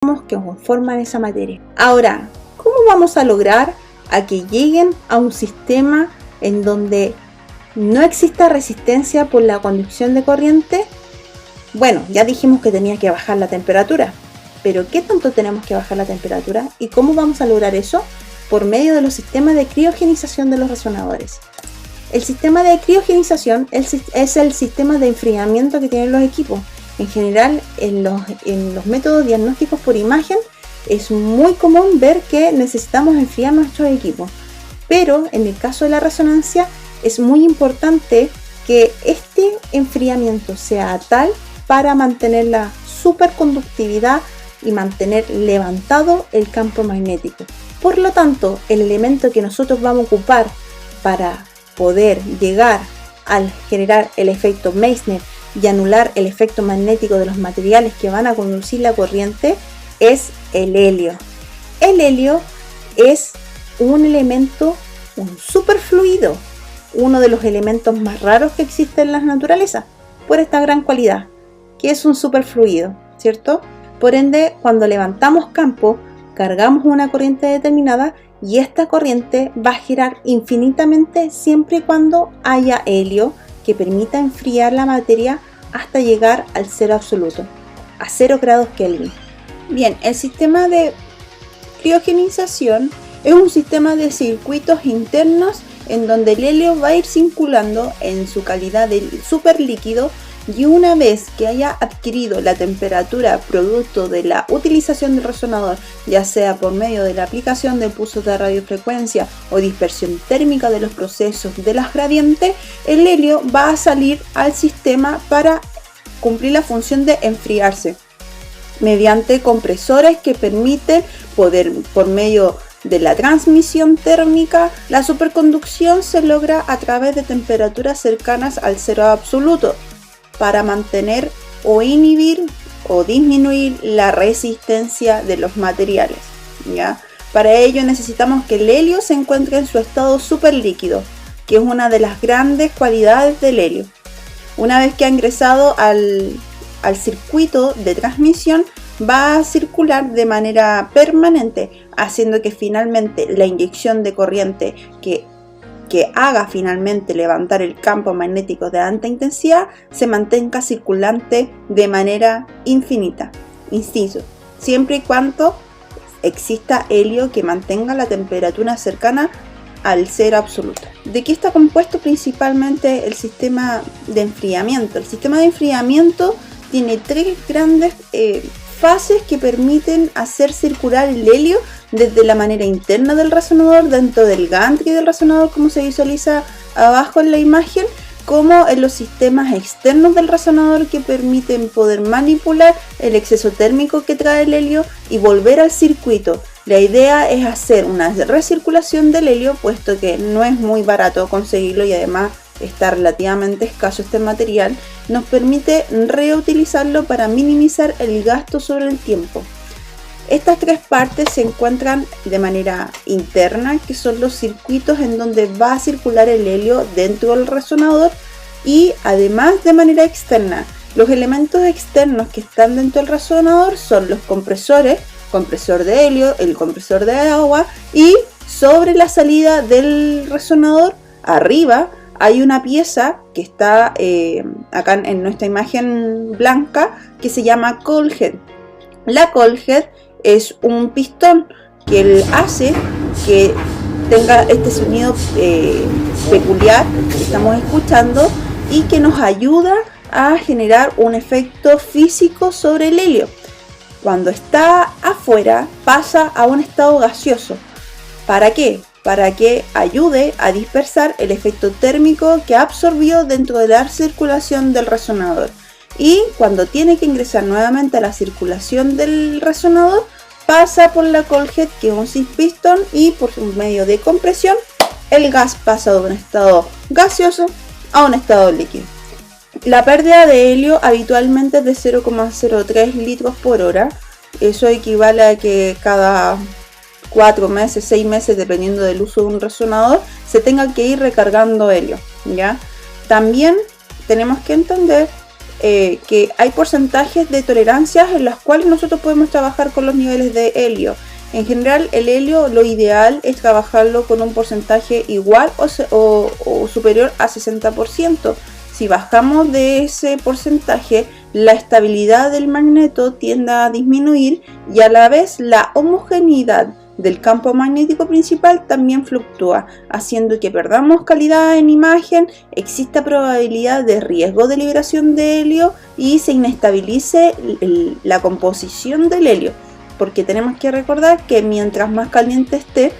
que conforman esa materia. Ahora, ¿cómo vamos a lograr a que lleguen a un sistema en donde no exista resistencia por la conducción de corriente? Bueno, ya dijimos que tenía que bajar la temperatura, pero ¿qué tanto tenemos que bajar la temperatura? ¿Y cómo vamos a lograr eso? Por medio de los sistemas de criogenización de los resonadores. El sistema de criogenización es el sistema de enfriamiento que tienen los equipos. En general, en los métodos diagnósticos por imagen, es muy común ver que necesitamos enfriar nuestros equipos. Pero en el caso de la resonancia, es muy importante que este enfriamiento sea tal para mantener la superconductividad y mantener levantado el campo magnético. Por lo tanto, el elemento que nosotros vamos a ocupar para poder llegar al generar el efecto Meissner y anular el efecto magnético de los materiales que van a conducir la corriente es el helio. El helio es un elemento, un superfluido, uno de los elementos más raros que existen en la naturaleza, por esta gran cualidad, que es un superfluido, ¿cierto? Por ende, cuando levantamos campo, cargamos una corriente determinada y esta corriente va a girar infinitamente siempre y cuando haya helio que permita enfriar la materia hasta llegar al cero absoluto, a 0 grados Kelvin. Bien, el sistema de criogenización es un sistema de circuitos internos en donde el helio va a ir circulando en su calidad de superlíquido, y una vez que haya adquirido la temperatura producto de la utilización del resonador, ya sea por medio de la aplicación de pulsos de radiofrecuencia o dispersión térmica de los procesos de las gradientes, el helio va a salir al sistema para cumplir la función de enfriarse mediante compresores que permiten poder, por medio de la transmisión térmica, la superconducción se logra a través de temperaturas cercanas al cero absoluto, para mantener o inhibir o disminuir la resistencia de los materiales, ¿ya? Para ello necesitamos que el helio se encuentre en su estado superlíquido, que es una de las grandes cualidades del helio. Una vez que ha ingresado al circuito de transmisión, va a circular de manera permanente, haciendo que finalmente la inyección de corriente que haga finalmente levantar el campo magnético de alta intensidad se mantenga circulante de manera infinita. Inciso, siempre y cuando exista helio que mantenga la temperatura cercana al cero absoluto. ¿De qué está compuesto principalmente el sistema de enfriamiento? El sistema de enfriamiento tiene 3 grandes fases que permiten hacer circular el helio desde la manera interna del resonador, dentro del gantry del resonador, como se visualiza abajo en la imagen, como en los sistemas externos del resonador que permiten poder manipular el exceso térmico que trae el helio y volver al circuito. La idea es hacer una recirculación del helio, puesto que no es muy barato conseguirlo y además está relativamente escaso este material, nos permite reutilizarlo para minimizar el gasto sobre el tiempo. Estas 3 partes se encuentran de manera interna, que son los circuitos en donde va a circular el helio dentro del resonador, y además de manera externa. Los elementos externos que están dentro del resonador son los compresores, compresor de helio, el compresor de agua, y sobre la salida del resonador, arriba, hay una pieza que está acá en nuestra imagen blanca, que se llama cold head. La cold head es un pistón que hace que tenga este sonido peculiar que estamos escuchando y que nos ayuda a generar un efecto físico sobre el helio. Cuando está afuera pasa a un estado gaseoso. ¿Para qué? Para que ayude a dispersar el efecto térmico que absorbió dentro de la circulación del resonador. Y cuando tiene que ingresar nuevamente a la circulación del resonador, pasa por la cold head, que es un zinc piston, y por medio de compresión el gas pasa de un estado gaseoso a un estado líquido. La pérdida de helio habitualmente es de 0,03 litros por hora. Eso equivale a que cada 4 meses, 6 meses, dependiendo del uso de un resonador, se tenga que ir recargando helio, ¿ya? También tenemos que entender que hay porcentajes de tolerancias en las cuales nosotros podemos trabajar con los niveles de helio. En general, el helio, lo ideal es trabajarlo con un porcentaje igual o superior a 60%. Si bajamos de ese porcentaje, la estabilidad del magneto tiende a disminuir y a la vez la homogeneidad del campo magnético principal también fluctúa, haciendo que perdamos calidad en imagen, exista probabilidad de riesgo de liberación de helio y se inestabilice la composición del helio, porque tenemos que recordar que mientras más caliente esté,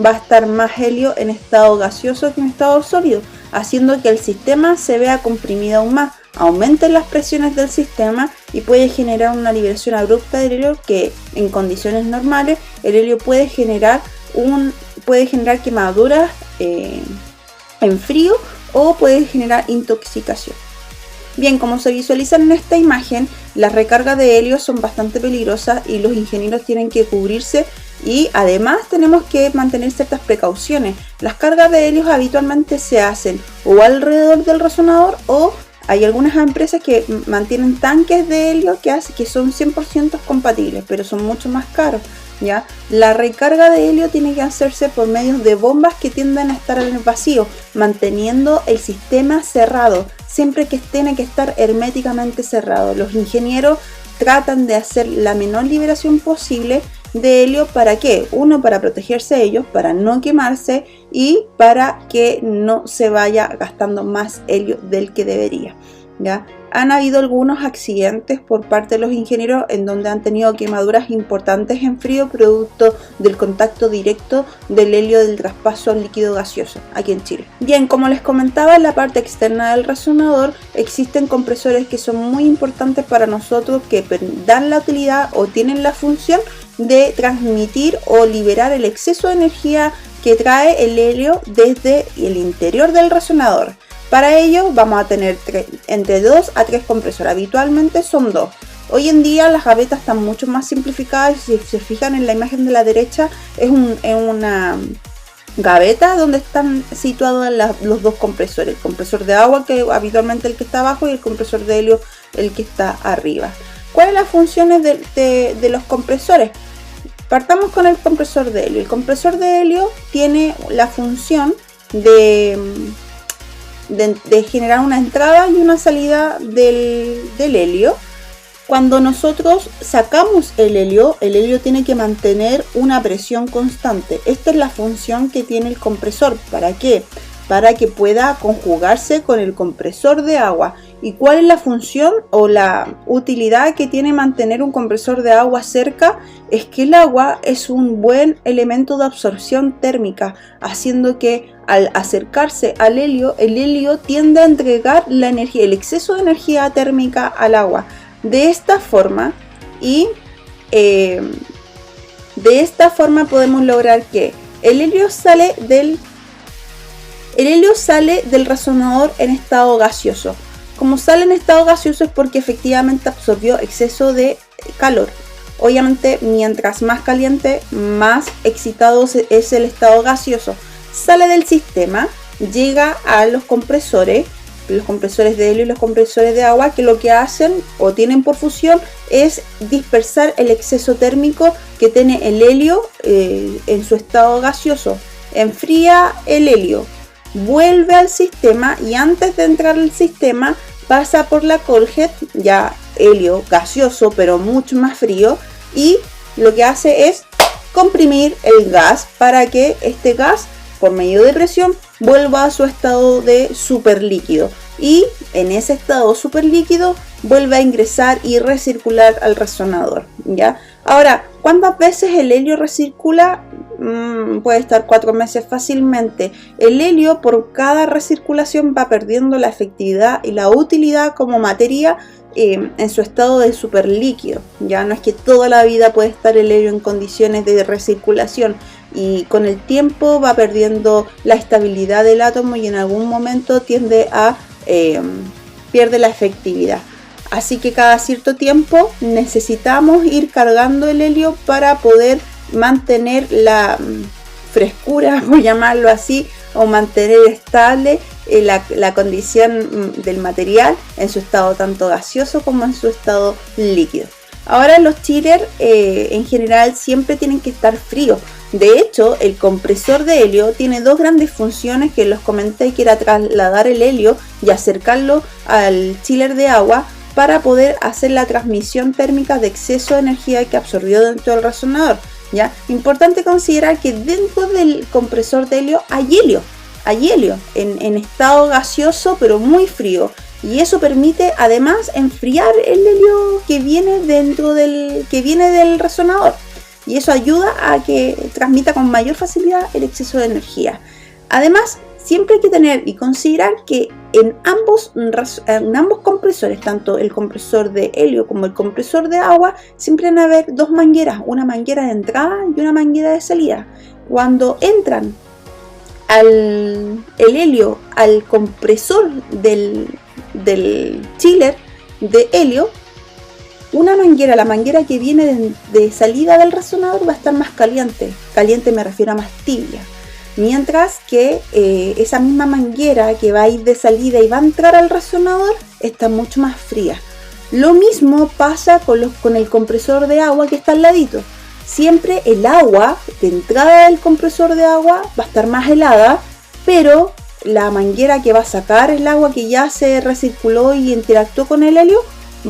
va a estar más helio en estado gaseoso que en estado sólido, haciendo que el sistema se vea comprimido aún más, aumenten las presiones del sistema y puede generar una liberación abrupta del helio que en condiciones normales el helio puede generar quemaduras en frío o puede generar intoxicación. Bien, como se visualizan en esta imagen, las recargas de helio son bastante peligrosas y los ingenieros tienen que cubrirse y además tenemos que mantener ciertas precauciones. Las cargas de helio habitualmente se hacen o alrededor del resonador o hay algunas empresas que mantienen tanques de helio que son 100% compatibles, pero son mucho más caros, ¿ya? La recarga de helio tiene que hacerse por medio de bombas que tienden a estar en el vacío, manteniendo el sistema cerrado. Siempre que tiene que estar herméticamente cerrado. Los ingenieros tratan de hacer la menor liberación posible de helio. ¿Para qué? Uno, para protegerse ellos, para no quemarse y para que no se vaya gastando más helio del que debería, ¿ya? Han habido algunos accidentes por parte de los ingenieros en donde han tenido quemaduras importantes en frío producto del contacto directo del helio del traspaso líquido gaseoso aquí en Chile. Bien, como les comentaba, en la parte externa del resonador existen compresores que son muy importantes para nosotros, que dan la utilidad o tienen la función de transmitir o liberar el exceso de energía que trae el helio desde el interior del resonador. Para ello vamos a tener entre 2 a 3 compresores, habitualmente son 2. Hoy en día las gavetas están mucho más simplificadas. Si se fijan en la imagen de la derecha es una gaveta donde están situados los dos compresores, el compresor de agua que habitualmente el que está abajo y el compresor de helio el que está arriba. ¿Cuáles son las funciones de los compresores? Partamos con el compresor de helio. El compresor de helio tiene la función de generar una entrada y una salida del helio. Cuando nosotros sacamos el helio tiene que mantener una presión constante. Esta es la función que tiene el compresor. ¿Para qué? Para que pueda conjugarse con el compresor de agua. ¿Y cuál es la función o la utilidad que tiene mantener un compresor de agua cerca? Es que el agua es un buen elemento de absorción térmica, haciendo que al acercarse al helio, el helio tiende a entregar la energía, el exceso de energía térmica al agua. De esta forma podemos lograr que el helio sale del resonador en estado gaseoso. Como sale en estado gaseoso es porque efectivamente absorbió exceso de calor. Obviamente, mientras más caliente, más excitado es el estado gaseoso. Sale del sistema, llega a los compresores de helio y los compresores de agua, que lo que hacen o tienen por función es dispersar el exceso térmico que tiene el helio en su estado gaseoso. Enfría el helio, vuelve al sistema y antes de entrar al sistema pasa por la Colhead, ya helio gaseoso pero mucho más frío, y lo que hace es comprimir el gas para que este gas por medio de presión vuelva a su estado de superlíquido, y en ese estado superlíquido vuelve a ingresar y recircular al resonador, ¿ya? Ahora, ¿cuántas veces el helio recircula? Puede estar 4 meses fácilmente. El helio por cada recirculación va perdiendo la efectividad y la utilidad como materia en su estado de superlíquido. Ya no es que toda la vida puede estar el helio en condiciones de recirculación, y con el tiempo va perdiendo la estabilidad del átomo y en algún momento tiende a pierde la efectividad. Así que cada cierto tiempo necesitamos ir cargando el helio para poder mantener la frescura, por llamarlo así, o mantener estable la condición del material en su estado tanto gaseoso como en su estado líquido. Ahora los chillers en general siempre tienen que estar fríos. De hecho, el compresor de helio tiene dos grandes funciones que los comenté, que era trasladar el helio y acercarlo al chiller de agua para poder hacer la transmisión térmica de exceso de energía que absorbió dentro del resonador. ¿Ya? Importante considerar que dentro del compresor de helio hay helio en estado gaseoso pero muy frío, y eso permite además enfriar el helio que viene del resonador, y eso ayuda a que transmita con mayor facilidad el exceso de energía. Además, siempre hay que tener y considerar que en ambos compresores, tanto el compresor de helio como el compresor de agua, siempre van a haber dos mangueras, una manguera de entrada y una manguera de salida. Cuando entran el helio al compresor del chiller de helio, una manguera, la manguera que viene de salida del resonador, va a estar más caliente. Caliente me refiero a más tibia. Mientras que esa misma manguera que va a ir de salida y va a entrar al resonador está mucho más fría. Lo mismo pasa con el compresor de agua que está al ladito. Siempre el agua de entrada del compresor de agua va a estar más helada, pero la manguera que va a sacar el agua que ya se recirculó y interactuó con el helio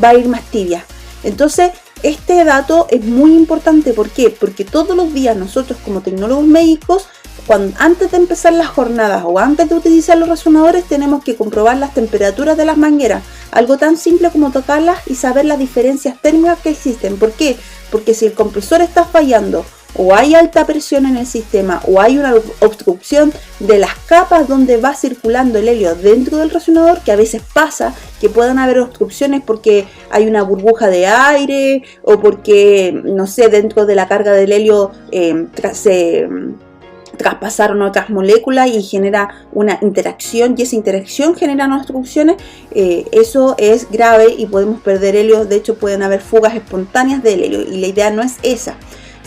va a ir más tibia. Entonces, este dato es muy importante. ¿Por qué? Porque todos los días nosotros como tecnólogos médicos, antes de empezar las jornadas o antes de utilizar los resonadores, tenemos que comprobar las temperaturas de las mangueras. Algo tan simple como tocarlas y saber las diferencias térmicas que existen. ¿Por qué? Porque si el compresor está fallando, o hay alta presión en el sistema, o hay una obstrucción de las capas donde va circulando el helio dentro del resonador, que a veces pasa que puedan haber obstrucciones porque hay una burbuja de aire, o porque, no sé, dentro de la carga del helio se traspasaron otras moléculas y genera una interacción, y esa interacción genera obstrucciones. Eso es grave y podemos perder helio. De hecho, pueden haber fugas espontáneas del helio y la idea no es esa.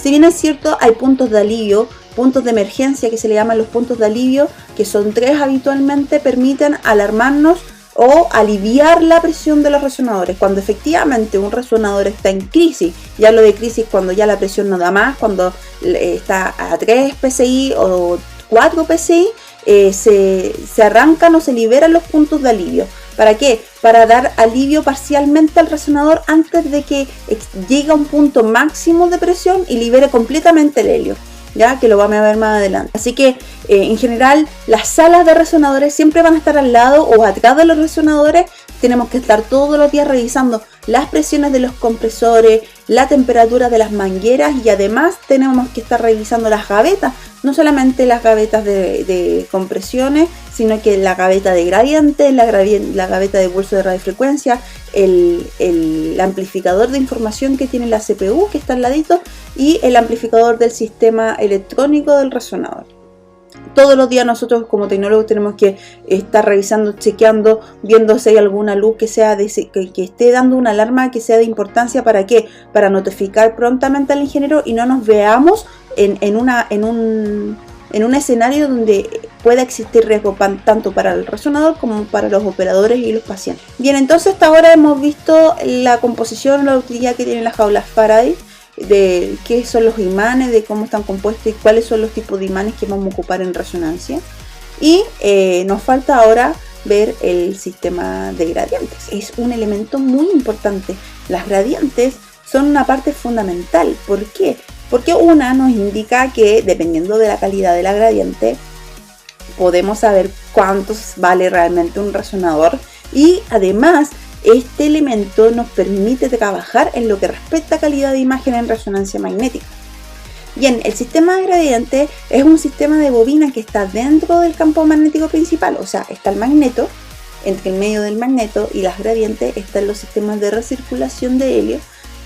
Si bien es cierto, hay puntos de alivio, puntos de emergencia que se le llaman los puntos de alivio, que son 3 habitualmente, permiten alarmarnos o aliviar la presión de los resonadores. Cuando efectivamente un resonador está en crisis, ya hablo de crisis cuando ya la presión no da más, cuando está a 3 PSI o 4 PSI, se arrancan o se liberan los puntos de alivio. ¿Para qué? Para dar alivio parcialmente al resonador antes de que llegue a un punto máximo de presión y libere completamente el helio, ya que lo vamos a ver más adelante. Así que en general las salas de resonadores siempre van a estar al lado o atrás de los resonadores. Tenemos que estar todos los días revisando las presiones de los compresores, la temperatura de las mangueras, y además tenemos que estar revisando las gavetas, no solamente las gavetas de compresiones, sino que la gaveta de gradiente, la gaveta de pulso de radiofrecuencia, el amplificador de información que tiene la CPU que está al ladito, y el amplificador del sistema electrónico del resonador. Todos los días nosotros como tecnólogos tenemos que estar revisando, chequeando, viendo si hay alguna luz que esté dando una alarma que sea de importancia. ¿Para qué? Para notificar prontamente al ingeniero y no nos veamos en un escenario donde pueda existir riesgo tanto para el resonador como para los operadores y los pacientes. Bien, entonces hasta ahora hemos visto la composición, la utilidad que tienen las jaulas Faraday, de qué son los imanes, de cómo están compuestos y cuáles son los tipos de imanes que vamos a ocupar en resonancia. Y nos falta ahora ver el sistema de gradientes. Es un elemento muy importante. Las gradientes son una parte fundamental. ¿Por qué? Porque una nos indica que dependiendo de la calidad de la gradiente podemos saber cuánto vale realmente un resonador, y además este elemento nos permite trabajar en lo que respecta a calidad de imagen en resonancia magnética. Bien, el sistema de gradiente es un sistema de bobina que está dentro del campo magnético principal, o sea, está el magneto, entre el medio del magneto y las gradientes están los sistemas de recirculación de helio,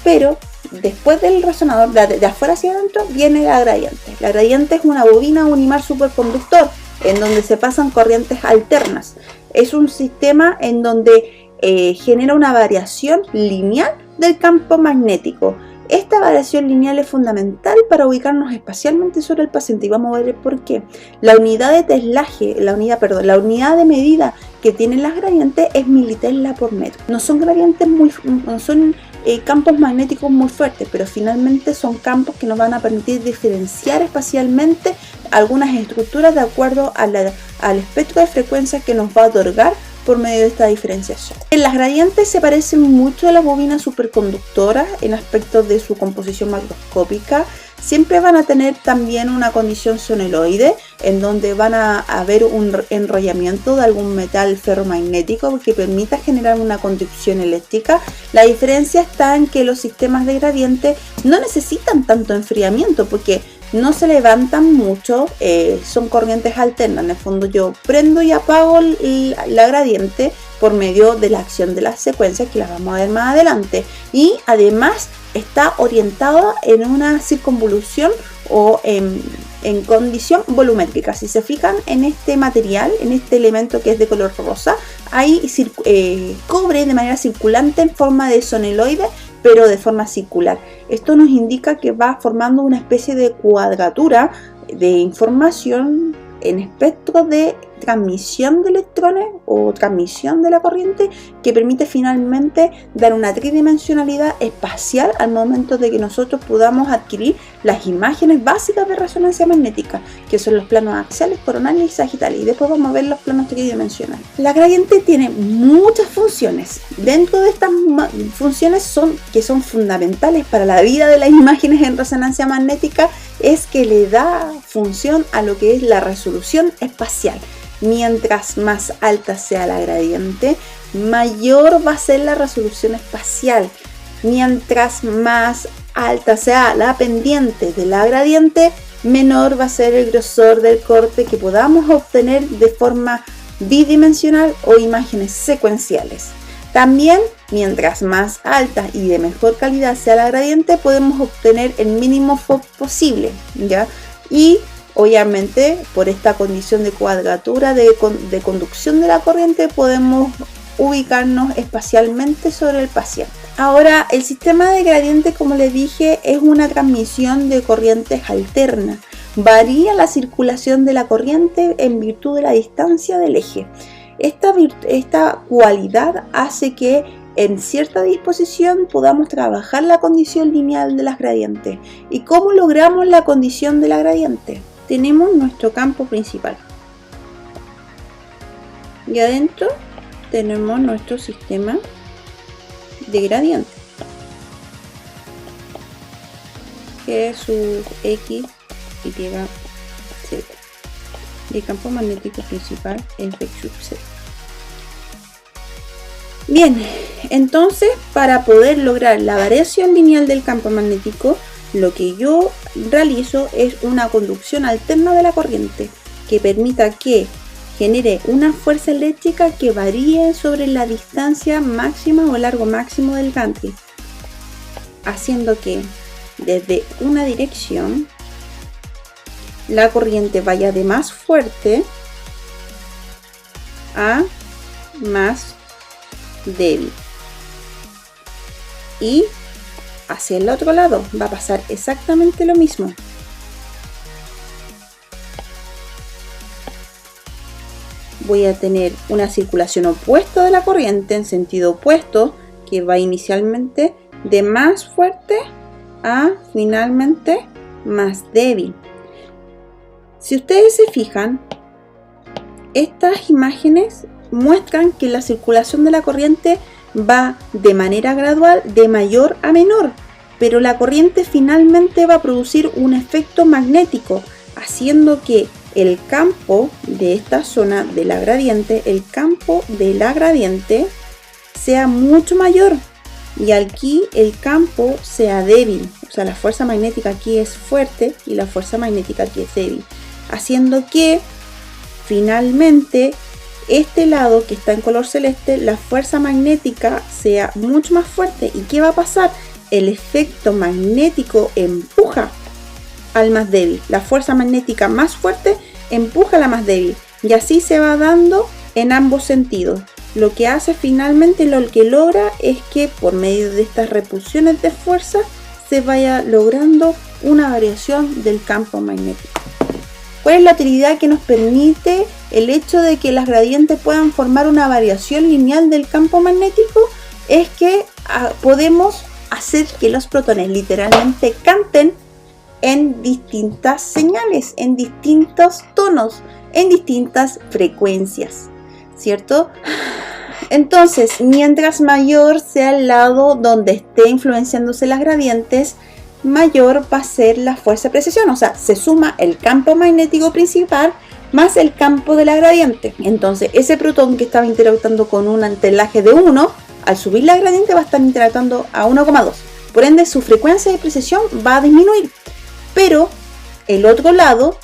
pero después del resonador, de afuera hacia adentro, viene la gradiente. La gradiente es una bobina, un imán superconductor, en donde se pasan corrientes alternas. Es un sistema en donde genera una variación lineal del campo magnético. Esta variación lineal es fundamental para ubicarnos espacialmente sobre el paciente y vamos a ver por qué. La unidad de teslaje, la unidad de medida que tienen las gradientes es militesla por metro. No son gradientes campos magnéticos muy fuertes, pero finalmente son campos que nos van a permitir diferenciar espacialmente algunas estructuras de acuerdo al espectro de frecuencia que nos va a otorgar por medio de esta diferenciación. Las gradientes se parecen mucho a las bobinas superconductoras en aspectos de su composición macroscópica. Siempre van a tener también una condición sonoiloide, en donde van a haber un enrollamiento de algún metal ferromagnético que permita generar una conducción eléctrica. La diferencia está en que los sistemas de gradiente no necesitan tanto enfriamiento porque no se levantan mucho, son corrientes alternas. En el fondo yo prendo y apago la gradiente por medio de la acción de las secuencias que las vamos a ver más adelante, y además está orientada en una circunvolución o en condición volumétrica. Si se fijan en este material, en este elemento que es de color rosa, hay cobre de manera circulante en forma de sonoiloide, pero de forma circular. Esto nos indica que va formando una especie de cuadratura de información en espectro de transmisión de electrones o transmisión de la corriente, que permite finalmente dar una tridimensionalidad espacial al momento de que nosotros podamos adquirir las imágenes básicas de resonancia magnética, que son los planos axiales, coronales y sagitales, y después vamos a ver los planos tridimensionales. La gradiente tiene muchas funciones. Dentro de estas funciones que son fundamentales para la vida de las imágenes en resonancia magnética, es que le da función a lo que es la resolución espacial. Mientras más alta sea la gradiente, mayor va a ser la resolución espacial. Mientras más alta sea la pendiente de la gradiente, menor va a ser el grosor del corte que podamos obtener de forma bidimensional o imágenes secuenciales. También, mientras más alta y de mejor calidad sea la gradiente, podemos obtener el mínimo FOV posible, ¿ya? Y obviamente, por esta condición de cuadratura de conducción de la corriente, podemos ubicarnos espacialmente sobre el paciente. Ahora, el sistema de gradiente, como les dije, es una transmisión de corrientes alternas. Varía la circulación de la corriente en virtud de la distancia del eje. Esta cualidad hace que en cierta disposición podamos trabajar la condición lineal de las gradientes. ¿Y cómo logramos la condición de la gradiente? Tenemos nuestro campo principal y adentro tenemos nuestro sistema de gradiente, que es su X, Y, Z. Y el campo magnético principal es V sub Z. Bien, entonces para poder lograr la variación lineal del campo magnético, lo que yo realizo es una conducción alterna de la corriente que permita que genere una fuerza eléctrica que varíe sobre la distancia máxima o largo máximo del ganglio, haciendo que desde una dirección la corriente vaya de más fuerte a más débil, y hacia el otro lado va a pasar exactamente lo mismo. Voy a tener una circulación opuesta de la corriente en sentido opuesto, que va inicialmente de más fuerte a finalmente más débil. Si ustedes se fijan, estas imágenes muestran que la circulación de la corriente va de manera gradual de mayor a menor, pero la corriente finalmente va a producir un efecto magnético, haciendo que el campo de esta zona de la gradiente, sea mucho mayor, y aquí el campo sea débil. O sea, la fuerza magnética aquí es fuerte y la fuerza magnética aquí es débil, haciendo que finalmente este lado que está en color celeste, la fuerza magnética sea mucho más fuerte. ¿Y qué va a pasar? El efecto magnético empuja al más débil. La fuerza magnética más fuerte empuja a la más débil. Y así se va dando en ambos sentidos. Lo que hace finalmente, lo que logra es que por medio de estas repulsiones de fuerza se vaya logrando una variación del campo magnético. ¿Cuál es la utilidad que nos permite el hecho de que las gradientes puedan formar una variación lineal del campo magnético? Es que podemos hacer que los protones literalmente canten en distintas señales, en distintos tonos, en distintas frecuencias, ¿cierto? Entonces, mientras mayor sea el lado donde esté influenciándose las gradientes, mayor va a ser la fuerza de precesión. O sea, se suma el campo magnético principal más el campo de la gradiente. Entonces, ese protón que estaba interactuando con un entelaje de 1, al subir la gradiente va a estar interactuando a 1,2. Por ende, su frecuencia de precesión va a disminuir. Pero el otro lado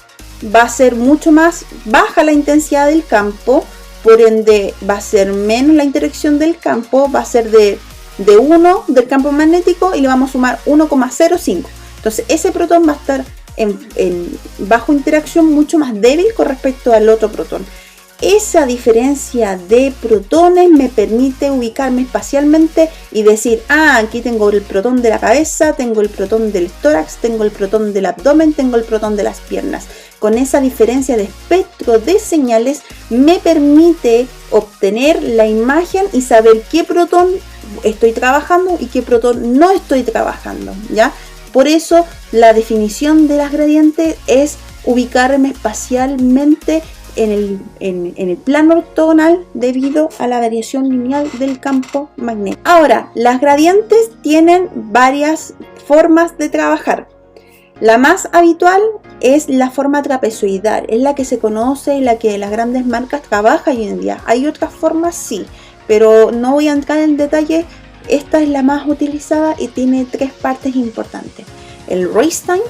va a ser mucho más baja la intensidad del campo, por ende va a ser menos la interacción del campo, va a ser de 1 del campo magnético y le vamos a sumar 1,05. Entonces ese protón va a estar en bajo interacción mucho más débil con respecto al otro protón. Esa diferencia de protones me permite ubicarme espacialmente y decir, aquí tengo el protón de la cabeza, tengo el protón del tórax, tengo el protón del abdomen, tengo el protón de las piernas. Con esa diferencia de espectro de señales me permite obtener la imagen y saber qué protón estoy trabajando y qué protón no estoy trabajando, ¿ya? Por eso la definición de las gradientes es ubicarme espacialmente en el plano ortogonal debido a la variación lineal del campo magnético. Ahora, las gradientes tienen varias formas de trabajar. La más habitual es la forma trapezoidal, es la que se conoce y la que las grandes marcas trabajan hoy en día. Hay otras formas, sí, pero no voy a entrar en detalle. Esta es la más utilizada y tiene 3 partes importantes. El raise-time,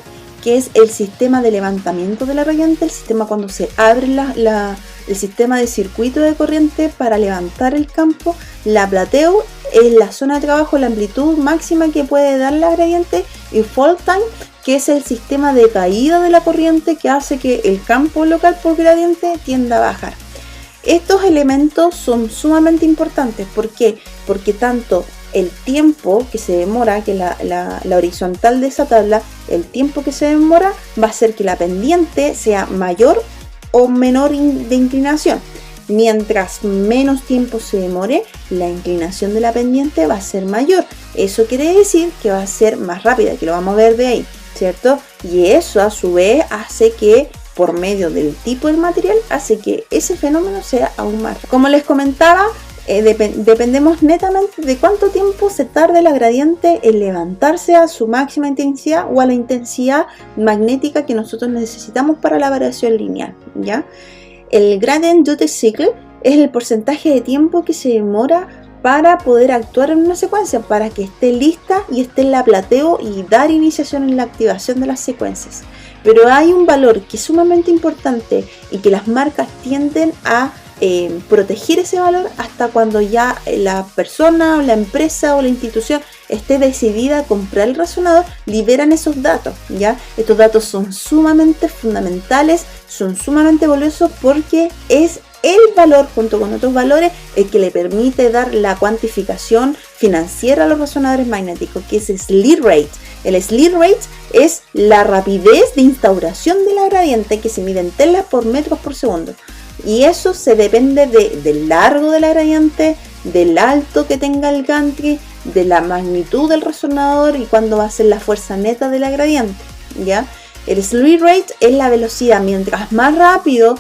que es el sistema de levantamiento de la gradiente, el sistema cuando se abre el sistema de circuito de corriente para levantar el campo. La plateo es la zona de trabajo, la amplitud máxima que puede dar la gradiente. Y fall time, que es el sistema de caída de la corriente que hace que el campo local por gradiente tienda a bajar. Estos elementos son sumamente importantes. ¿Por qué? Porque tanto el tiempo que se demora, que la horizontal de esa tabla, el tiempo que se demora va a hacer que la pendiente sea mayor o menor de inclinación. Mientras menos tiempo se demore, la inclinación de la pendiente va a ser mayor. Eso quiere decir que va a ser más rápida, que lo vamos a ver de ahí, ¿cierto? Y eso a su vez hace que, por medio del tipo del material, hace que ese fenómeno sea aún más rápido. Como les comentaba, dependemos netamente de cuánto tiempo se tarde la gradiente en levantarse a su máxima intensidad o a la intensidad magnética que nosotros necesitamos para la variación lineal, ¿ya? El gradient duty cycle es el porcentaje de tiempo que se demora para poder actuar en una secuencia, para que esté lista y esté en la plateo y dar iniciación en la activación de las secuencias. Pero hay un valor que es sumamente importante y que las marcas tienden a proteger ese valor hasta cuando ya la persona o la empresa o la institución esté decidida a comprar el resonador, liberan esos datos, ¿ya? Estos datos son sumamente fundamentales, son sumamente valiosos porque es el valor junto con otros valores el que le permite dar la cuantificación financiera a los resonadores magnéticos, que es slew rate. El slew rate es la rapidez de instauración de la gradiente que se mide en telas por metros por segundo. Y eso se depende del largo de la gradiente, del alto que tenga el gantry, de la magnitud del resonador y cuándo va a ser la fuerza neta de la gradiente, ¿ya? El slew rate es la velocidad. Mientras más rápido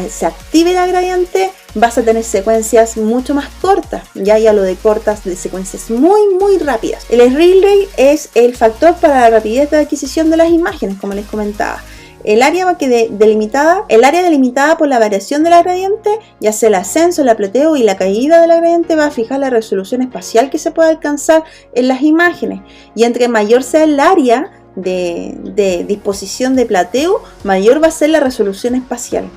se active la gradiente, vas a tener secuencias mucho más cortas, ya lo de cortas, de secuencias muy rápidas. El slew rate es el factor para la rapidez de adquisición de las imágenes, como les comentaba. El área delimitada por la variación de la gradiente, ya sea el ascenso, el plateo y la caída de la gradiente, va a fijar la resolución espacial que se puede alcanzar en las imágenes. Y entre mayor sea el área de disposición de plateo, mayor va a ser la resolución espacial.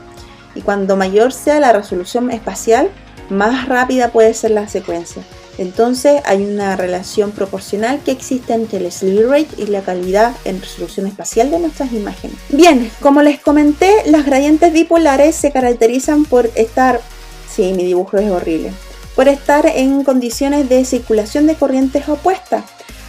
Y cuando mayor sea la resolución espacial, más rápida puede ser la secuencia. Entonces hay una relación proporcional que existe entre el slew rate y la calidad en resolución espacial de nuestras imágenes. Bien, como les comenté, las gradientes dipolares se caracterizan por estar, sí, mi dibujo es horrible, por estar en condiciones de circulación de corrientes opuestas.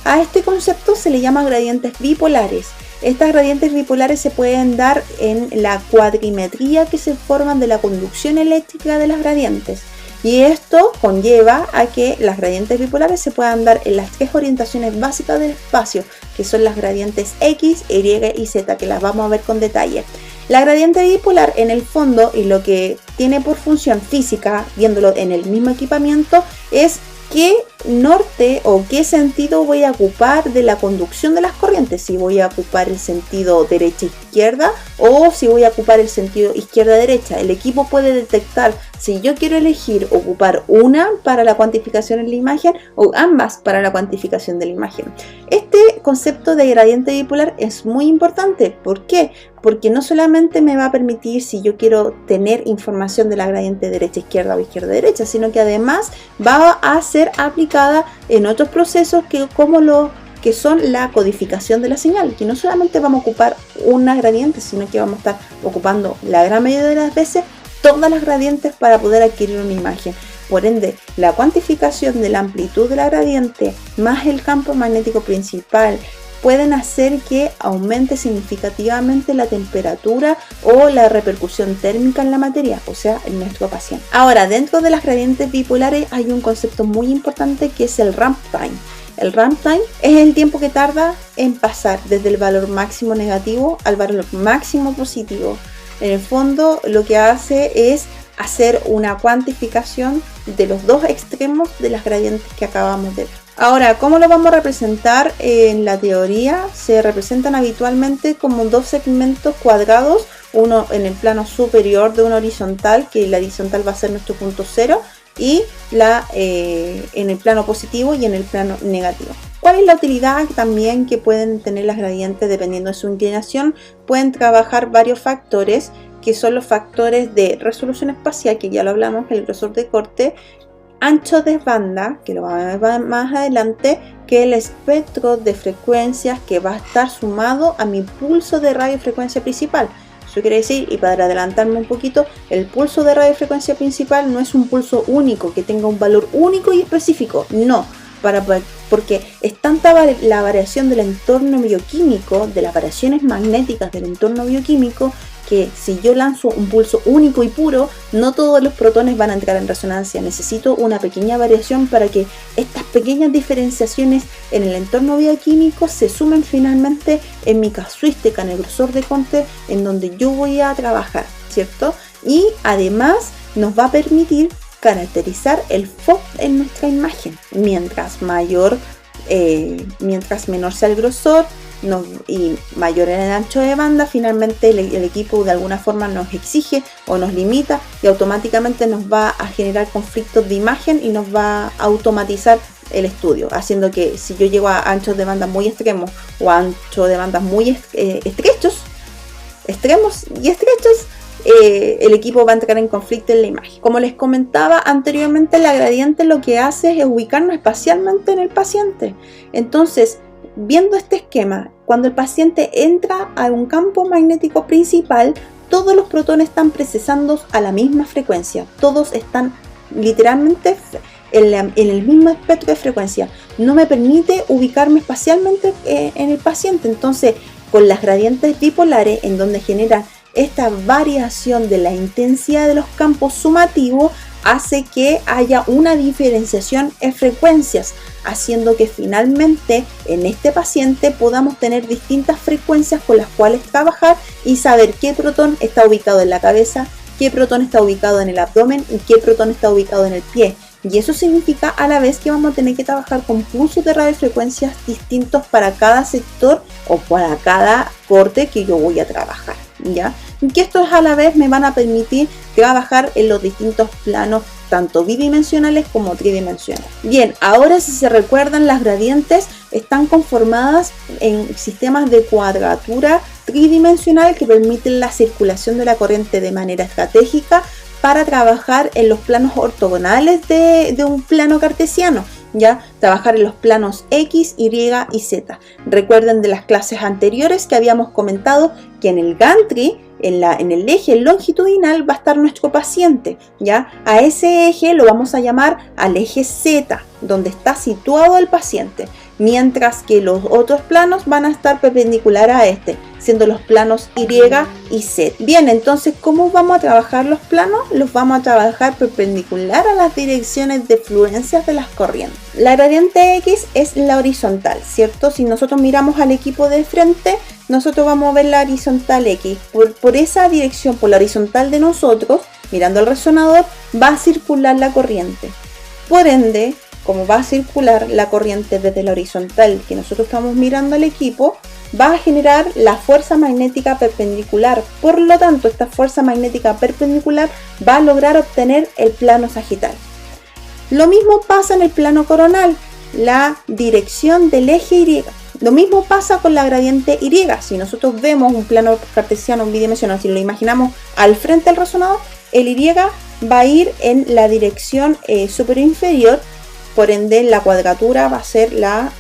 A este concepto se le llama gradientes bipolares. Estas gradientes bipolares se pueden dar en la cuadrimetría que se forman de la conducción eléctrica de las gradientes. Y esto conlleva a que las gradientes bipolares se puedan dar en las tres orientaciones básicas del espacio, que son las gradientes X, Y y Z, que las vamos a ver con detalle. La gradiente bipolar en el fondo, y lo que tiene por función física, viéndolo en el mismo equipamiento, es qué norte o qué sentido voy a ocupar de la conducción de las corrientes, si voy a ocupar el sentido derecha-izquierda o si voy a ocupar el sentido izquierda-derecha. El equipo puede detectar si yo quiero elegir ocupar una para la cuantificación en la imagen o ambas para la cuantificación de la imagen. Este concepto de gradiente bipolar es muy importante. ¿Por qué? Porque no solamente me va a permitir si yo quiero tener información de la gradiente derecha-izquierda o izquierda-derecha, sino que además va a ser aplicada en otros procesos como lo que son la codificación de la señal, que no solamente vamos a ocupar una gradiente, sino que vamos a estar ocupando la gran mayoría de las veces todas las gradientes para poder adquirir una imagen. Por ende, la cuantificación de la amplitud de la gradiente más el campo magnético principal pueden hacer que aumente significativamente la temperatura o la repercusión térmica en la materia, o sea, en nuestro paciente. Ahora, dentro de las gradientes bipolares hay un concepto muy importante que es el ramp time. El ramp time es el tiempo que tarda en pasar desde el valor máximo negativo al valor máximo positivo. En el fondo, lo que hace es hacer una cuantificación de los dos extremos de las gradientes que acabamos de ver. Ahora, ¿cómo lo vamos a representar en la teoría? Se representan habitualmente como dos segmentos cuadrados, uno en el plano superior de una horizontal, que la horizontal va a ser nuestro punto cero, y en el plano positivo y en el plano negativo. ¿Cuál es la utilidad también que pueden tener las gradientes dependiendo de su inclinación? Pueden trabajar varios factores, que son los factores de resolución espacial, que ya lo hablamos, el grosor de corte, ancho de banda, que lo vamos a ver más adelante, que el espectro de frecuencias que va a estar sumado a mi pulso de radiofrecuencia principal. Eso quiere decir, y para adelantarme un poquito, el pulso de radiofrecuencia principal no es un pulso único, que tenga un valor único y específico, no, porque es tanta la variación del entorno bioquímico, de las variaciones magnéticas del entorno bioquímico, que si yo lanzo un pulso único y puro, no todos los protones van a entrar en resonancia. Necesito una pequeña variación para que estas pequeñas diferenciaciones en el entorno bioquímico se sumen finalmente en mi casuística, en el grosor de corte en donde yo voy a trabajar, ¿cierto? Y además nos va a permitir caracterizar el FOV en nuestra imagen. Mientras menor sea el grosor y mayor en el ancho de banda, finalmente el equipo de alguna forma nos exige o nos limita y automáticamente nos va a generar conflictos de imagen y nos va a automatizar el estudio, haciendo que si yo llego a anchos de banda muy extremos o a anchos de banda muy extremos y estrechos, el equipo va a entrar en conflicto en la imagen. Como les comentaba anteriormente, la gradiente lo que hace es ubicarnos espacialmente en el paciente. Entonces, viendo este esquema, cuando el paciente entra a un campo magnético principal, todos los protones están procesando a la misma frecuencia. Todos están literalmente en el mismo espectro de frecuencia. No me permite ubicarme espacialmente en el paciente. Entonces, con las gradientes bipolares, en donde genera esta variación de la intensidad de los campos sumativos, hace que haya una diferenciación en frecuencias, haciendo que finalmente en este paciente podamos tener distintas frecuencias con las cuales trabajar y saber qué protón está ubicado en la cabeza, qué protón está ubicado en el abdomen y qué protón está ubicado en el pie. Y eso significa a la vez que vamos a tener que trabajar con pulsos de radiofrecuencias distintos para cada sector o para cada corte que yo voy a trabajar, ¿ya? Y que estos a la vez me van a permitir trabajar en los distintos planos, tanto bidimensionales como tridimensionales. Bien, ahora si se recuerdan, las gradientes están conformadas en sistemas de cuadratura tridimensional que permiten la circulación de la corriente de manera estratégica para trabajar en los planos ortogonales de un plano cartesiano, ya trabajar en los planos X, Y y Z. Recuerden de las clases anteriores que habíamos comentado que en el gantry, en el eje longitudinal va a estar nuestro paciente, ya a ese eje lo vamos a llamar al eje Z, donde está situado el paciente. mientras que los otros planos van a estar perpendiculares a este, siendo los planos Y y Z. Bien, entonces, ¿cómo vamos a trabajar los planos? Los vamos a trabajar perpendicular a las direcciones de fluencias de las corrientes. La gradiente X es la horizontal, ¿cierto? Si nosotros miramos al equipo de frente, nosotros vamos a ver la horizontal X. Por esa dirección, por la horizontal de nosotros, mirando al resonador, va a circular la corriente. Por ende, como va a circular la corriente desde la horizontal que nosotros estamos mirando al equipo, va a generar la fuerza magnética perpendicular. Por lo tanto, esta fuerza magnética perpendicular va a lograr obtener el plano sagital. Lo mismo pasa en el plano coronal, la dirección del eje Y. Lo mismo pasa con la gradiente Y. Si nosotros vemos un plano cartesiano, un bidimensional, si lo imaginamos al frente del resonador, el Y va a ir en la dirección superior inferior. Por ende, la cuadratura va a ser la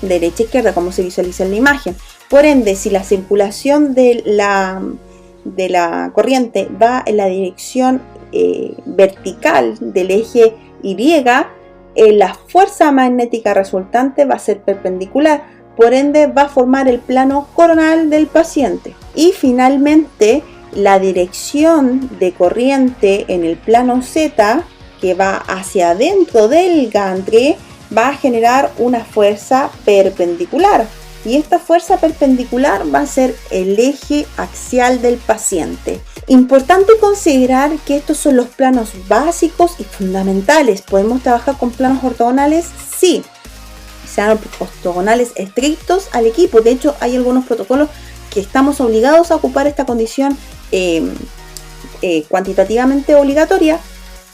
derecha-izquierda, como se visualiza en la imagen. Por ende, si la circulación de la corriente va en la dirección vertical del eje Y, la fuerza magnética resultante va a ser perpendicular. Por ende, va a formar el plano coronal del paciente. Y finalmente, la dirección de corriente en el plano Z, que va hacia adentro del gantry, va a generar una fuerza perpendicular. Y esta fuerza perpendicular va a ser el eje axial del paciente. Importante considerar que estos son los planos básicos y fundamentales. ¿Podemos trabajar con planos ortogonales? Sí. Sean ortogonales estrictos al equipo. De hecho, hay algunos protocolos que estamos obligados a ocupar esta condición cuantitativamente obligatoria.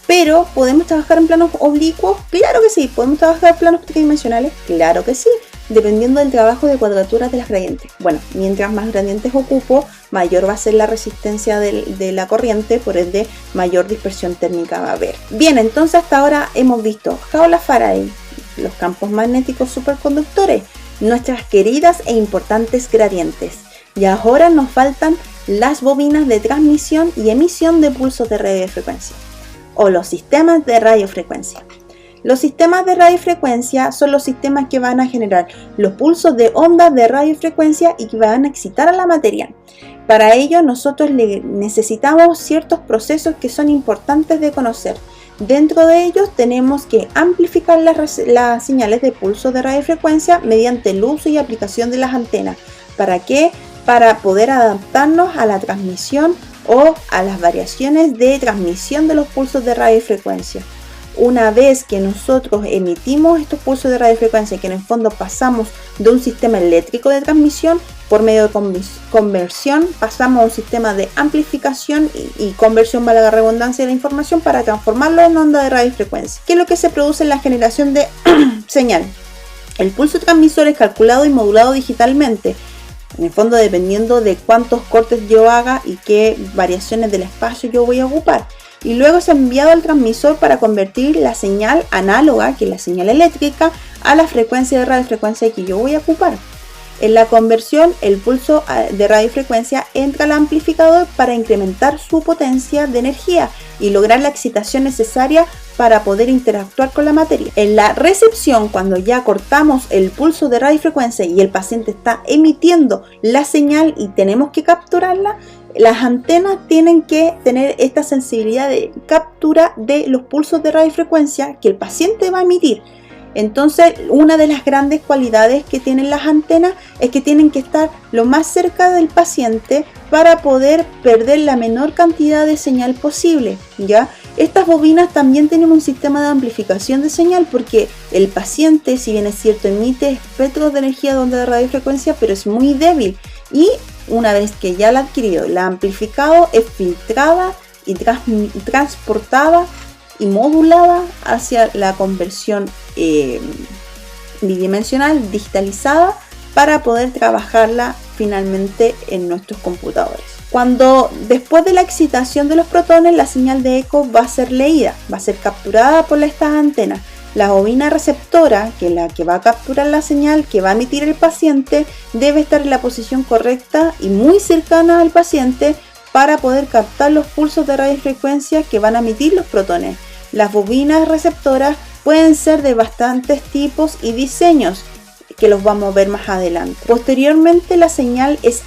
Pero, ¿podemos trabajar en planos oblicuos? Claro que sí. ¿Podemos trabajar en planos tridimensionales? Claro que sí, dependiendo del trabajo de cuadraturas de las gradientes. Bueno, mientras más gradientes ocupo, mayor va a ser la resistencia de la corriente, por ende, mayor dispersión térmica va a haber. Bien, entonces hasta ahora hemos visto jaulas Faraday, los campos magnéticos superconductores, nuestras queridas e importantes gradientes. Y ahora nos faltan las bobinas de transmisión y emisión de pulsos de radiofrecuencia, o los sistemas de radiofrecuencia. Los sistemas de radiofrecuencia son los sistemas que van a generar los pulsos de ondas de radiofrecuencia y que van a excitar a la materia. Para ello nosotros necesitamos ciertos procesos que son importantes de conocer. Dentro de ellos tenemos que amplificar las señales de pulsos de radiofrecuencia mediante el uso y aplicación de las antenas. ¿Para qué? Para poder adaptarnos a la transmisión o a las variaciones de transmisión de los pulsos de radiofrecuencia. Una vez que nosotros emitimos estos pulsos de radiofrecuencia, que en el fondo pasamos de un sistema eléctrico de transmisión, por medio de conversión pasamos a un sistema de amplificación y conversión, valga la redundancia, de la información para transformarlo en onda de radiofrecuencia. ¿Qué es lo que se produce en la generación de señal? El pulso transmisor es calculado y modulado digitalmente, en el fondo dependiendo de cuántos cortes yo haga y qué variaciones del espacio yo voy a ocupar. Y luego es enviado al transmisor para convertir la señal análoga, que es la señal eléctrica, a la frecuencia de radiofrecuencia que yo voy a ocupar. En la conversión, el pulso de radiofrecuencia entra al amplificador para incrementar su potencia de energía y lograr la excitación necesaria para poder interactuar con la materia. En la recepción, cuando ya cortamos el pulso de radiofrecuencia y el paciente está emitiendo la señal y tenemos que capturarla, las antenas tienen que tener esta sensibilidad de captura de los pulsos de radiofrecuencia que el paciente va a emitir. Entonces, una de las grandes cualidades que tienen las antenas es que tienen que estar lo más cerca del paciente para poder perder la menor cantidad de señal posible, ¿ya? Estas bobinas también tienen un sistema de amplificación de señal porque el paciente, si bien es cierto, emite espectros de energía de onda de radiofrecuencia, pero es muy débil y una vez que ya la ha adquirido, la ha amplificado, es filtrada y transportada y modulada hacia la conversión bidimensional digitalizada para poder trabajarla finalmente en nuestros computadores. Cuando después de la excitación de los protones, la señal de eco va a ser leída, va a ser capturada por estas antenas. La bobina receptora, que es la que va a capturar la señal que va a emitir el paciente, debe estar en la posición correcta y muy cercana al paciente para poder captar los pulsos de radiofrecuencia que van a emitir los protones. Las bobinas receptoras pueden ser de bastantes tipos y diseños. que los vamos a ver más adelante. Posteriormente, la señal es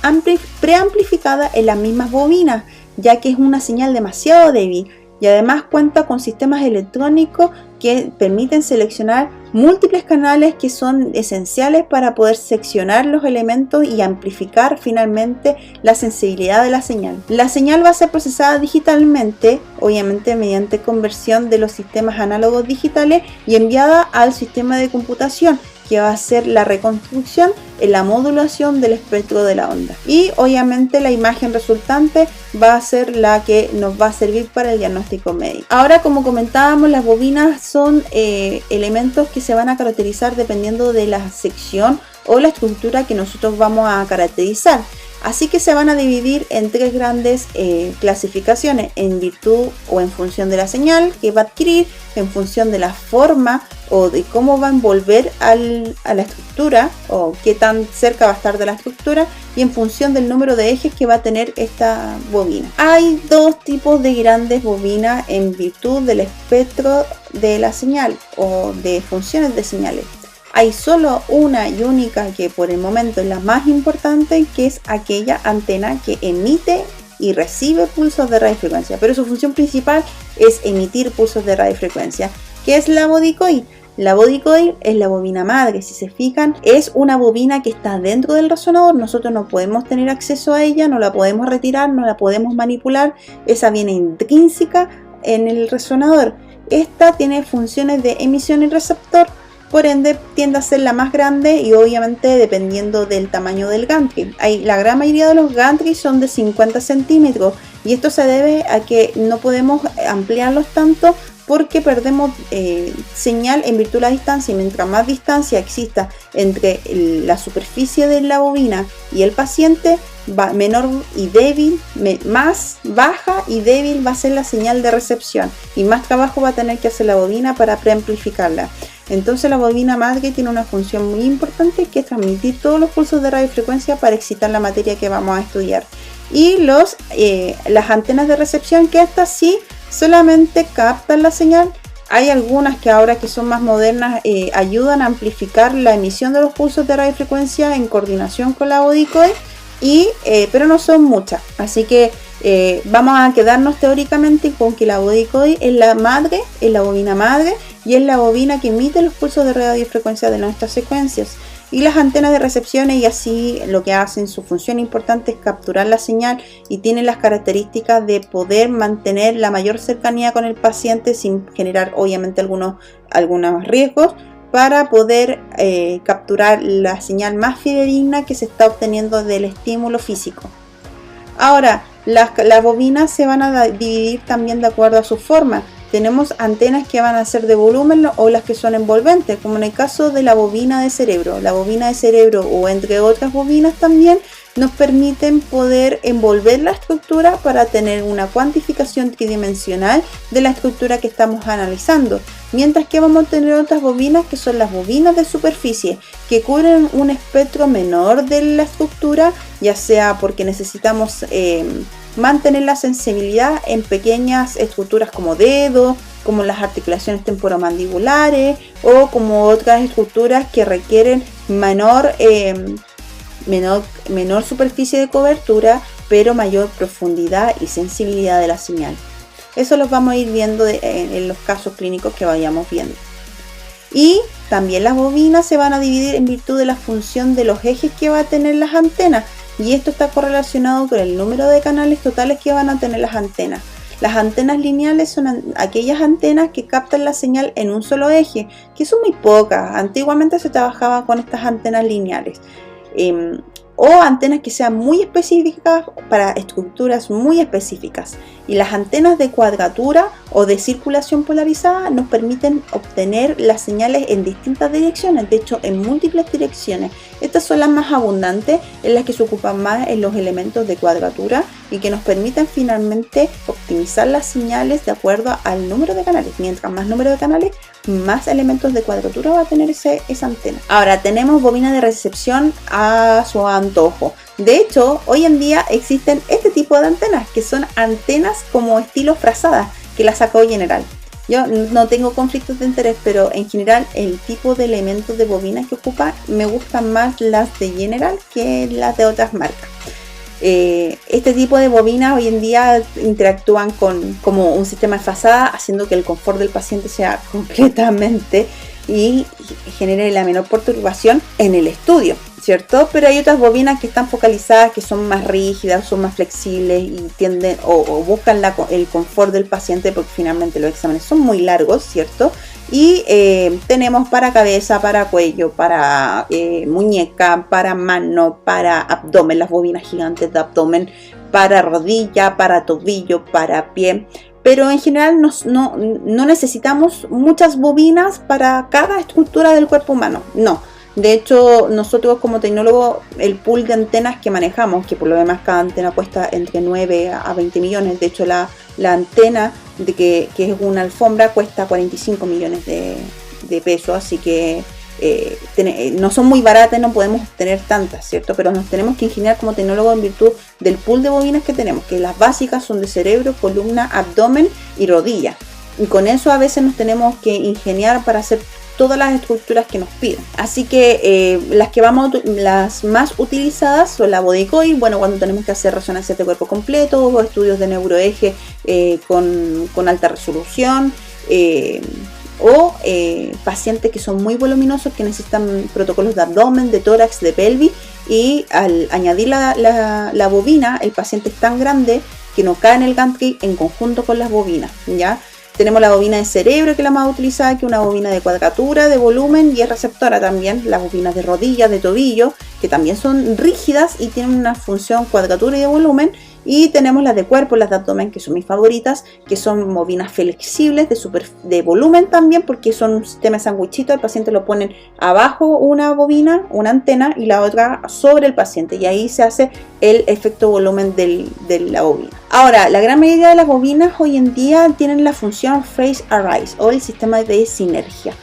preamplificada en las mismas bobinas, ya que es una señal demasiado débil y además cuenta con sistemas electrónicos que permiten seleccionar múltiples canales que son esenciales para poder seccionar los elementos y amplificar finalmente la sensibilidad de la señal. La señal va a ser procesada digitalmente, obviamente mediante conversión de los sistemas análogos digitales y enviada al sistema de computación, que va a hacer la reconstrucción en la modulación del espectro de la onda. Y obviamente la imagen resultante va a ser la que nos va a servir para el diagnóstico médico. Ahora, como comentábamos, las bobinas son elementos que se van a caracterizar dependiendo de la sección o la estructura que nosotros vamos a caracterizar. Así que se van a dividir en tres grandes clasificaciones, en virtud o en función de la señal que va a adquirir, en función de la forma o de cómo va a envolver a la estructura o qué tan cerca va a estar de la estructura, y en función del número de ejes que va a tener esta bobina. Hay dos tipos de grandes bobinas en virtud del espectro de la señal o de funciones de señales. Hay solo una y única que por el momento es la más importante, que es aquella antena que emite y recibe pulsos de radiofrecuencia, pero su función principal es emitir pulsos de radiofrecuencia, que es la body coil. La body coil es la bobina madre. Si se fijan, es una bobina que está dentro del resonador. Nosotros no podemos tener acceso a ella, no la podemos retirar, no la podemos manipular. Esa viene intrínseca en el resonador. Esta tiene funciones de emisión y receptor, por ende tiende a ser la más grande y obviamente dependiendo del tamaño del gantry. La gran mayoría de los gantries son de 50 centímetros y esto se debe a que no podemos ampliarlos tanto porque perdemos señal en virtud de la distancia, y mientras más distancia exista entre la superficie de la bobina y el paciente, menor y débil, más baja y débil va a ser la señal de recepción y más trabajo va a tener que hacer la bobina para preamplificarla. Entonces la bobina madre tiene una función muy importante, que es transmitir todos los pulsos de radiofrecuencia para excitar la materia que vamos a estudiar. Y las antenas de recepción, que estas sí solamente captan la señal. Hay algunas que ahora que son más modernas ayudan a amplificar la emisión de los pulsos de radiofrecuencia en coordinación con la body coil, pero no son muchas. Así que vamos a quedarnos teóricamente con que la body coil es la madre, es la bobina madre y es la bobina que emite los pulsos de radiofrecuencia de nuestras secuencias. Y las antenas de recepción, y así lo que hacen, su función importante es capturar la señal y tienen las características de poder mantener la mayor cercanía con el paciente sin generar obviamente algunos riesgos, para poder capturar la señal más fidedigna que se está obteniendo del estímulo físico. Ahora, las bobinas se van a dividir también de acuerdo a su forma. Tenemos antenas que van a ser de volumen o las que son envolventes, como en el caso de la bobina de cerebro. La bobina de cerebro, o entre otras bobinas también, nos permiten poder envolver la estructura para tener una cuantificación tridimensional de la estructura que estamos analizando. Mientras que vamos a tener otras bobinas que son las bobinas de superficie, que cubren un espectro menor de la estructura, ya sea porque necesitamos mantener la sensibilidad en pequeñas estructuras como dedos, como las articulaciones temporomandibulares, o como otras estructuras que requieren menor superficie de cobertura, pero mayor profundidad y sensibilidad de la señal. Eso lo vamos a ir viendo en los casos clínicos que vayamos viendo. Y también las bobinas se van a dividir en virtud de la función de los ejes que va a tener las antenas, y esto está correlacionado con el número de canales totales que van a tener las antenas. Las antenas lineales son aquellas antenas que captan la señal en un solo eje, que son muy pocas. Antiguamente se trabajaba con estas antenas lineales. O antenas que sean muy específicas para estructuras muy específicas. Y las antenas de cuadratura o de circulación polarizada nos permiten obtener las señales en distintas direcciones, de hecho en múltiples direcciones. Estas son las más abundantes, en las que se ocupan más en los elementos de cuadratura y que nos permiten finalmente optimizar las señales de acuerdo al número de canales. Mientras más número de canales, más elementos de cuadratura va a tener esa antena. Ahora tenemos bobinas de recepción a su antojo. De hecho, hoy en día existen este tipo de antenas, que son antenas como estilo frazadas, que las sacó General. Yo no tengo conflictos de interés, pero en general el tipo de elementos de bobinas que ocupa me gustan más las de General que las de otras marcas. Este tipo de bobinas hoy en día interactúan como un sistema de fazada, haciendo que el confort del paciente sea completamente y genere la menor perturbación en el estudio, ¿cierto? Pero hay otras bobinas que están focalizadas, que son más rígidas, son más flexibles y tienden o buscan el confort del paciente, porque finalmente los exámenes son muy largos, ¿cierto? Y tenemos para cabeza, para cuello, para muñeca, para mano, para abdomen, las bobinas gigantes de abdomen, para rodilla, para tobillo, para pie. Pero en general no necesitamos muchas bobinas para cada estructura del cuerpo humano, no. De hecho, nosotros como tecnólogos, el pool de antenas que manejamos, que por lo demás cada antena cuesta entre 9 a 20 millones, de hecho la antena que es una alfombra cuesta 45 millones de pesos, así que no son muy baratas, no podemos tener tantas, ¿cierto? Pero nos tenemos que ingeniar como tecnólogos en virtud del pool de bobinas que tenemos, que las básicas son de cerebro, columna, abdomen y rodilla. Y con eso a veces nos tenemos que ingeniar para hacer todas las estructuras que nos piden. Así que las más utilizadas son la body coil, bueno, cuando tenemos que hacer resonancias de cuerpo completo o estudios de neuroeje con alta resolución, o pacientes que son muy voluminosos, que necesitan protocolos de abdomen, de tórax, de pelvis, y al añadir la bobina, el paciente es tan grande que no cae en el gantry en conjunto con las bobinas, ¿ya? Tenemos la bobina de cerebro, que es la más utilizada, que es una bobina de cuadratura, de volumen y es receptora también. Las bobinas de rodilla, de tobillo, que también son rígidas y tienen una función cuadratura y de volumen. Y tenemos las de cuerpo, las de abdomen, que son mis favoritas, que son bobinas flexibles de volumen también, porque son un sistema de sandwichito. El paciente lo ponen abajo una bobina, una antena, y la otra sobre el paciente, y ahí se hace el efecto volumen de la bobina. Ahora, la gran mayoría de las bobinas hoy en día tienen la función Phase Arrays o el sistema de sinergia.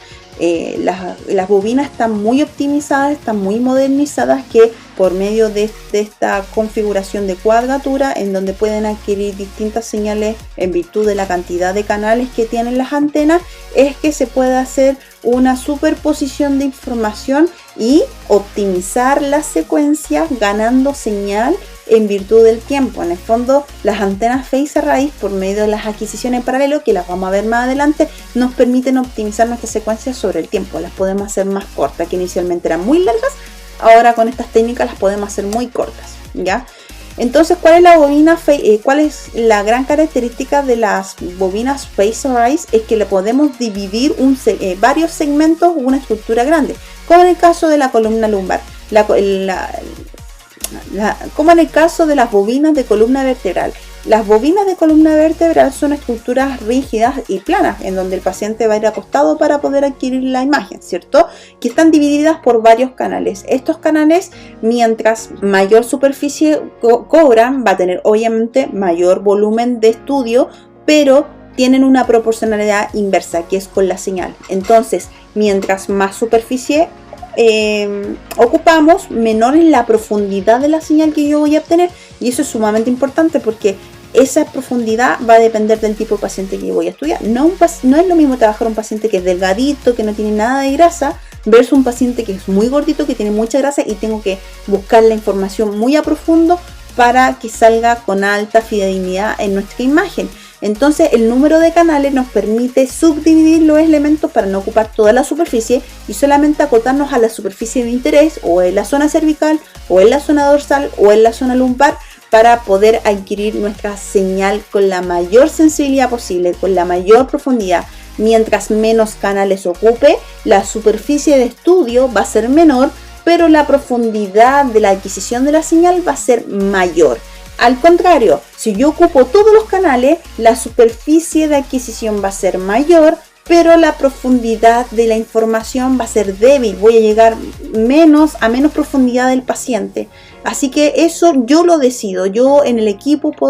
Las bobinas están muy optimizadas, están muy modernizadas, que por medio de esta configuración de cuadratura, en donde pueden adquirir distintas señales en virtud de la cantidad de canales que tienen las antenas, es que se puede hacer una superposición de información y optimizar las secuencias ganando señal en virtud del tiempo. En el fondo, las antenas Phase Arrays, por medio de las adquisiciones en paralelo, que las vamos a ver más adelante, nos permiten optimizar nuestras secuencias sobre el tiempo. Las podemos hacer más cortas, que inicialmente eran muy largas, ahora con estas técnicas las podemos hacer muy cortas, ¿ya? Entonces, ¿cuál es la gran característica de las bobinas Phase Arrays? Es que le podemos dividir varios segmentos, una estructura grande, como en el caso de la columna lumbar, como en el caso de las bobinas de columna vertebral. Las bobinas de columna vertebral son estructuras rígidas y planas, en donde el paciente va a ir acostado para poder adquirir la imagen, ¿cierto? Que están divididas por varios canales. Estos canales, mientras mayor superficie cobran, va a tener obviamente mayor volumen de estudio, pero tienen una proporcionalidad inversa, que es con la señal. Entonces, mientras más superficie ocupamos, menor es la profundidad de la señal que yo voy a obtener, y eso es sumamente importante porque esa profundidad va a depender del tipo de paciente que yo voy a estudiar. No es lo mismo trabajar un paciente que es delgadito, que no tiene nada de grasa, versus un paciente que es muy gordito, que tiene mucha grasa, y tengo que buscar la información muy a profundo para que salga con alta fidelidad en nuestra imagen. Entonces, el número de canales nos permite subdividir los elementos para no ocupar toda la superficie y solamente acotarnos a la superficie de interés, o en la zona cervical, o en la zona dorsal, o en la zona lumbar, para poder adquirir nuestra señal con la mayor sensibilidad posible, con la mayor profundidad. Mientras menos canales ocupe, la superficie de estudio va a ser menor, pero la profundidad de la adquisición de la señal va a ser mayor. Al contrario, si yo ocupo todos los canales, la superficie de adquisición va a ser mayor, pero la profundidad de la información va a ser débil. Voy a llegar a menos profundidad del paciente. Así que eso yo lo decido. Yo en el equipo puedo